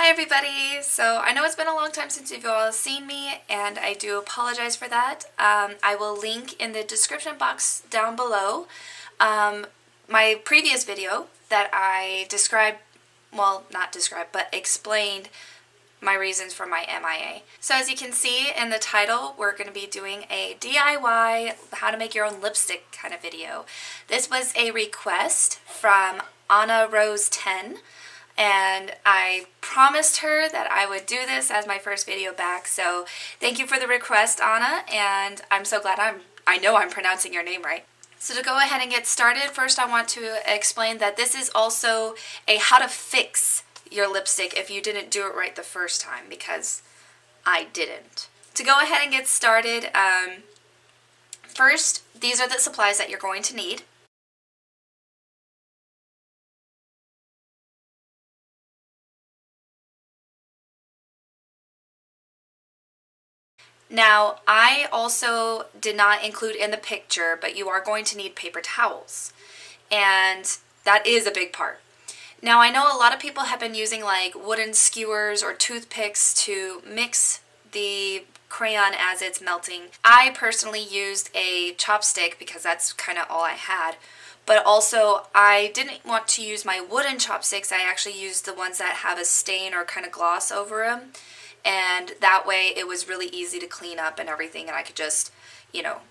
Hi everybody! So I know it's been a long time since you've all seen me and I do apologize for that. I will link in the description box down below my previous video that I described, well not described, but explained my reasons for my MIA. So as you can see in the title, we're going to be doing a DIY how to make your own lipstick kind of video. This was a request from Anna Rose 10. And I promised her that I would do this as my first video back, so thank you for the request, Anna, and I'm so glad I know I'm pronouncing your name right. So to go ahead and get started, first I want to explain that this is also a how to fix your lipstick if you didn't do it right the first time, because I didn't. To go ahead and get started, first, these are the supplies that you're going to need. Now, I also did not include in the picture, but you are going to need paper towels, and that is a big part. Now, I know a lot of people have been using like wooden skewers or toothpicks to mix the crayon as it's melting. I personally used a chopstick because that's kind of all I had, but also I didn't want to use my wooden chopsticks. I actually used the ones that have a stain or kind of gloss over them. And that way it was really easy to clean up and everything, and I could just, you know,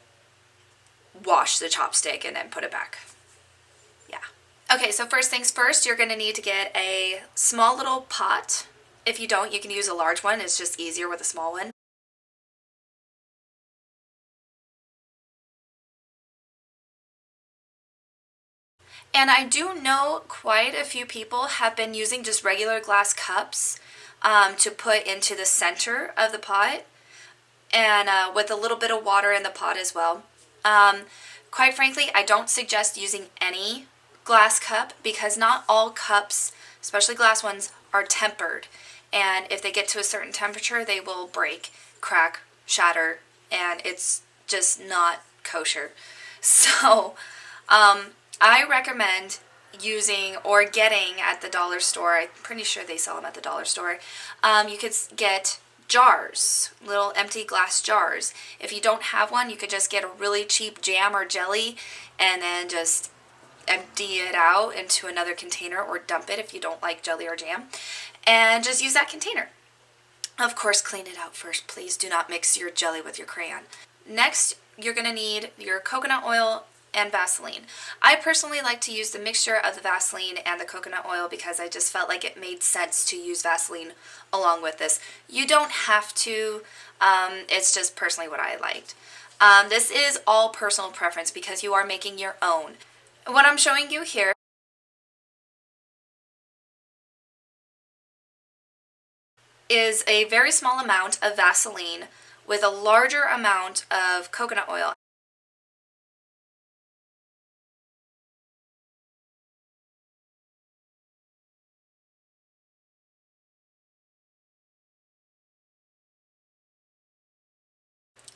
wash the chopstick and then put it back. Yeah. Okay, so first things first, you're going to need to get a small little pot. If you don't, you can use a large one. It's just easier with a small one. And I do know quite a few people have been using just regular glass cups to put into the center of the pot, and with a little bit of water in the pot as well. Quite frankly, I don't suggest using any glass cup because not all cups, especially glass ones, are tempered. And if they get to a certain temperature, they will break, crack, shatter, and it's just not kosher. So I recommend using or getting at the dollar store. I'm pretty sure they sell them at the dollar store. You could get jars, little empty glass jars. If you don't have one, you could just get a really cheap jam or jelly and then just empty it out into another container, or dump it if you don't like jelly or jam, and just use that container. Of course, clean it out first. Please do not mix your jelly with your crayon. Next, you're going to need your coconut oil and Vaseline. I personally like to use the mixture of the Vaseline and the coconut oil because I just felt like it made sense to use Vaseline along with this. You don't have to, it's just personally what I liked. This is all personal preference because you are making your own. What I'm showing you here is a very small amount of Vaseline with a larger amount of coconut oil.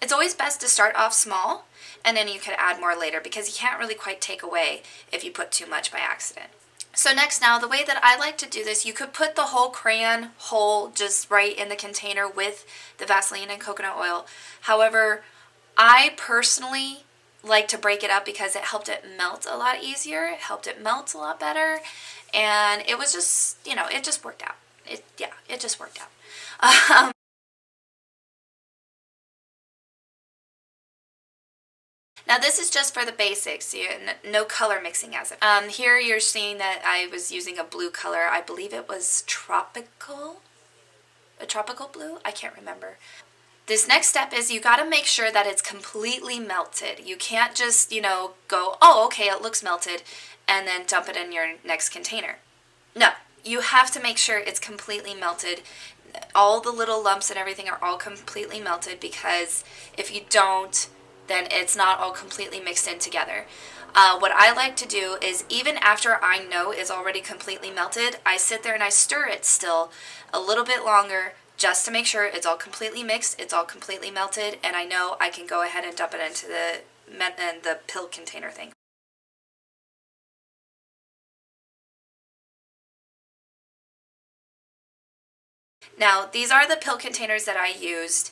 It's always best to start off small, and then you could add more later because you can't really quite take away if you put too much by accident. So next, now the way that I like to do this, you could put the whole crayon whole just right in the container with the Vaseline and coconut oil. However, I personally like to break it up because it helped it melt a lot easier, it helped it melt a lot better, and it was just, you know, it just worked out. It just worked out. Now this is just for the basics, no color mixing as it. Here you're seeing that I was using a blue color. I believe it was a tropical blue? I can't remember. This next step is you gotta make sure that it's completely melted. You can't just, you know, go, oh, okay, it looks melted, and then dump it in your next container. No, you have to make sure it's completely melted. All the little lumps and everything are all completely melted, because if you don't, then it's not all completely mixed in together. What I like to do is, even after I know it's already completely melted, I sit there and I stir it still a little bit longer just to make sure it's all completely mixed, it's all completely melted, and I know I can go ahead and dump it into the pill container thing. Now, these are the pill containers that I used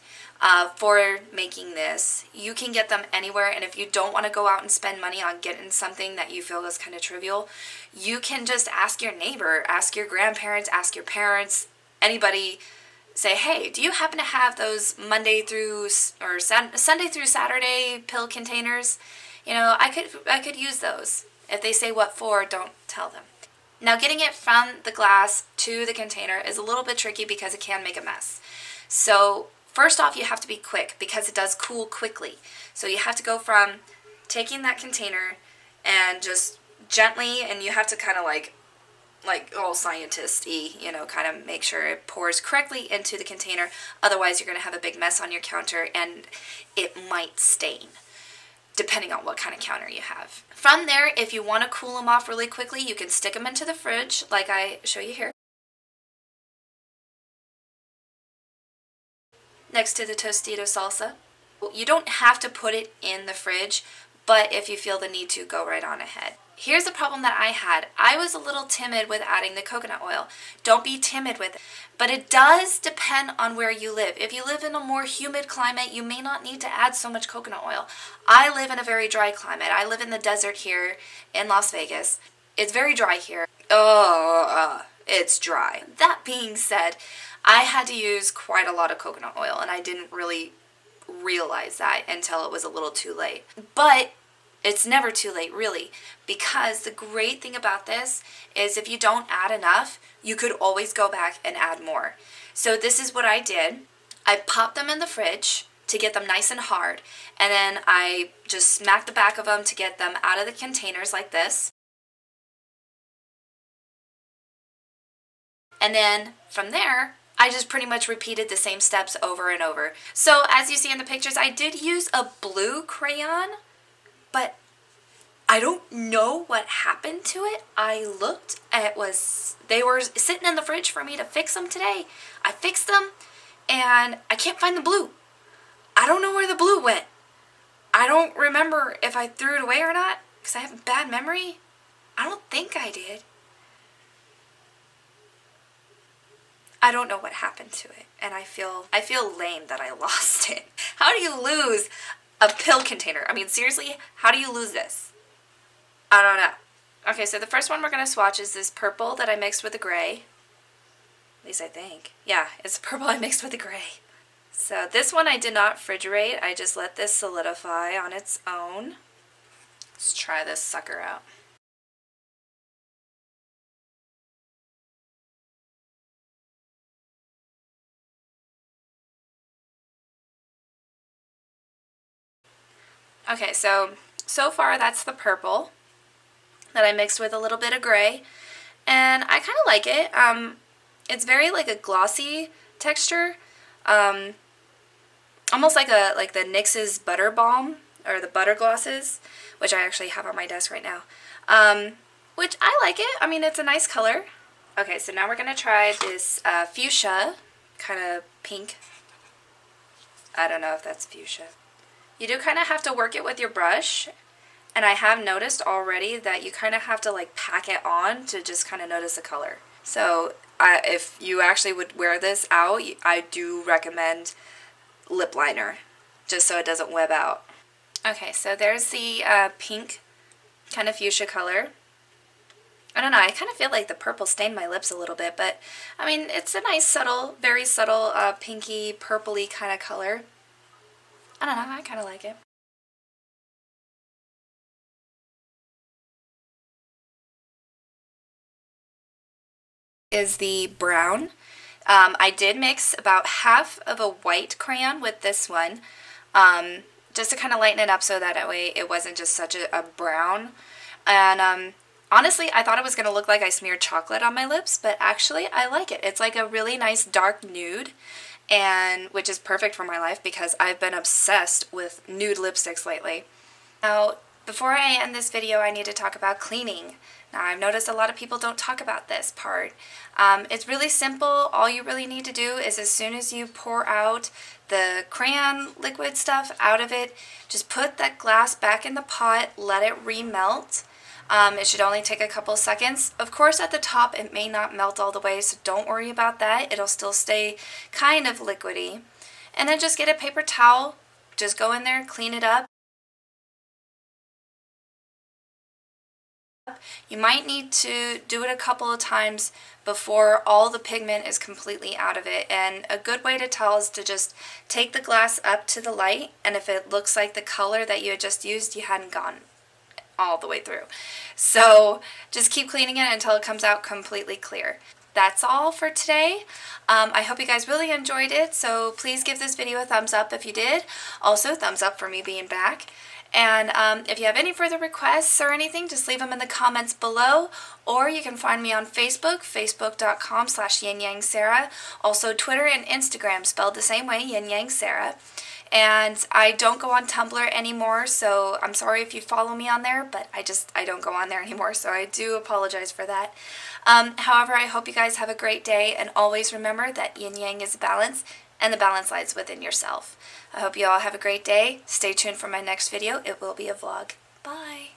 for making this. You can get them anywhere, and if you don't want to go out and spend money on getting something that you feel is kind of trivial, you can just ask your neighbor, ask your grandparents, ask your parents, anybody. Say, hey, do you happen to have those Sunday through Saturday pill containers? You know, I could use those. If they say what for, don't tell them. Now, getting it from the glass to the container is a little bit tricky because it can make a mess. So first off, you have to be quick because it does cool quickly. So you have to go from taking that container and just gently, and you have to kind of like all scientist-y, you know, kind of make sure it pours correctly into the container. Otherwise, you're going to have a big mess on your counter and it might stain, depending on what kind of counter you have. From there, if you want to cool them off really quickly, you can stick them into the fridge like I show you here. Next to the Tostito salsa. You don't have to put it in the fridge, but if you feel the need to, go right on ahead. Here's the problem that I had. I was a little timid with adding the coconut oil. Don't be timid with it. But it does depend on where you live. If you live in a more humid climate, you may not need to add so much coconut oil. I live in a very dry climate. I live in the desert here in Las Vegas. It's very dry here. It's dry. That being said, I had to use quite a lot of coconut oil, and I didn't really realize that until it was a little too late. But it's never too late, really, because the great thing about this is if you don't add enough, you could always go back and add more. So this is what I did. I popped them in the fridge to get them nice and hard, and then I just smacked the back of them to get them out of the containers like this. And then from there, I just pretty much repeated the same steps over and over. So as you see in the pictures, I did use a blue crayon, but I don't know what happened to it. I looked, they were sitting in the fridge for me to fix them today. I fixed them, and I can't find the blue. I don't know where the blue went. I don't remember if I threw it away or not, because I have a bad memory. I don't think I did. I don't know what happened to it, and I feel lame that I lost it. How do you lose a pill container? I mean, seriously, how do you lose this? I don't know. Okay, so the first one we're going to swatch is this purple that I mixed with the gray. At least I think. Yeah, it's the purple I mixed with the gray. So this one I did not refrigerate. I just let this solidify on its own. Let's try this sucker out. Okay, so far that's the purple that I mixed with a little bit of gray, and I kind of like it. It's very like a glossy texture, almost like the NYX's Butter Balm, or the Butter Glosses, which I actually have on my desk right now, which I like it. I mean, it's a nice color. Okay, so now we're going to try this fuchsia, kind of pink. I don't know if that's fuchsia. You do kind of have to work it with your brush, and I have noticed already that you kind of have to like pack it on to just kind of notice the color. So if you actually would wear this out, I do recommend lip liner, just so it doesn't web out. Okay, so there's the pink kind of fuchsia color. I don't know, I kind of feel like the purple stained my lips a little bit, but I mean, it's a nice subtle, very subtle pinky, purpley kind of color. I don't know, I kind of like it. Is the brown. I did mix about half of a white crayon with this one, just to kind of lighten it up so that way it wasn't just such a brown. And honestly, I thought it was going to look like I smeared chocolate on my lips, but actually I like it. It's like a really nice dark nude, and which is perfect for my life because I've been obsessed with nude lipsticks lately. Now, before I end this video, I need to talk about cleaning. Now, I've noticed a lot of people don't talk about this part. It's really simple. All you really need to do is as soon as you pour out the crayon liquid stuff out of it, just put that glass back in the pot, let it remelt. It should only take a couple seconds. Of course, at the top, it may not melt all the way, so don't worry about that. It'll still stay kind of liquidy. And then just get a paper towel. Just go in there, clean it up. You might need to do it a couple of times before all the pigment is completely out of it. And a good way to tell is to just take the glass up to the light, and if it looks like the color that you had just used, you hadn't gone all the way through. So just keep cleaning it until it comes out completely clear. That's all for today. I hope you guys really enjoyed it, so please give this video a thumbs up if you did. Also, thumbs up for me being back. And if you have any further requests or anything, just leave them in the comments below, or you can find me on Facebook, facebook.com/YinYangSarah. Also Twitter and Instagram, spelled the same way, YinYangSarah. And I don't go on Tumblr anymore, so I'm sorry if you follow me on there, but I don't go on there anymore, so I do apologize for that. However, I hope you guys have a great day, and always remember that yin-yang is a balance, and the balance lies within yourself. I hope you all have a great day. Stay tuned for my next video. It will be a vlog. Bye!